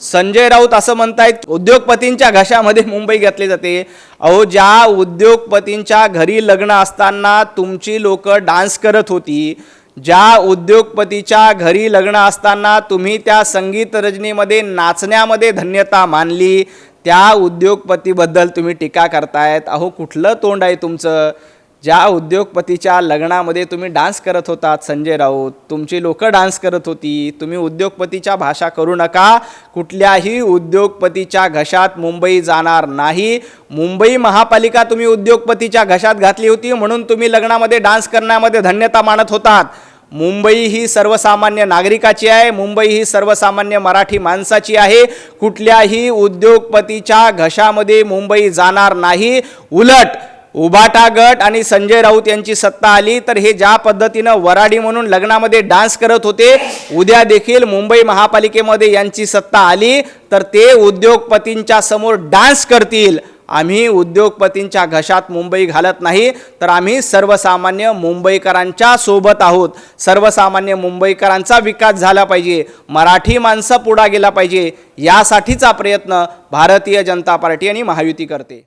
संजय राऊत असं म्हणतायत उद्योगपतींच्या घशामध्ये मुंबई घातली जाते। अहो, ज्या उद्योगपतींच्या घरी लग्न असताना तुमची लोक डान्स करत होती, ज्या उद्योगपतीच्या घरी लग्न असताना तुम्ही त्या संगीत रजनीमध्ये नाचण्यामध्ये धन्यता मानली, त्या उद्योगपतीबद्दल तुम्ही टीका करतायत। अहो, कुठलं तोंड आहे तुमचं? ज्या उद्योगपतीच्या लग्नामध्ये तुम्ही डान्स करत होतात संजय राऊत, तुमची लोक डान्स करत होती, तुम्ही उद्योगपतीच्या भाषा करू नका। कुठल्याही उद्योगपतीच्या घशात मुंबई जाणार नाही। मुंबई महापालिका तुम्ही उद्योगपतीच्या घशात घातली होती म्हणून तुम्ही लग्नामध्ये डान्स करण्यामध्ये धन्यता मानत होतात। मुंबई ही सर्वसामान्य नागरिकाची आहे, मुंबई ही सर्वसामान्य मराठी माणसाची आहे। कुठल्याही उद्योगपतीच्या घशामध्ये मुंबई जाणार नाही। उलट उबाटा गट आणि संजय राऊत यांची सत्ता आली तर हे ज्या पद्धतीनं वराडी म्हणून लग्नामध्ये डान्स करत होते, उद्या देखील मुंबई महापालिकेमध्ये यांची सत्ता आली तर ते उद्योगपतींच्या समोर डान्स करतील। आम्ही उद्योगपतींच्या घशात मुंबई घालत नाही, तर आम्ही सर्वसामान्य मुंबईकरांच्या सोबत आहोत। सर्वसामान्य मुंबईकरांचा विकास झाला पाहिजे, मराठी माणसं पुढे गेला पाहिजे, यासाठीचा प्रयत्न भारतीय जनता पार्टी आणि महायुती करते।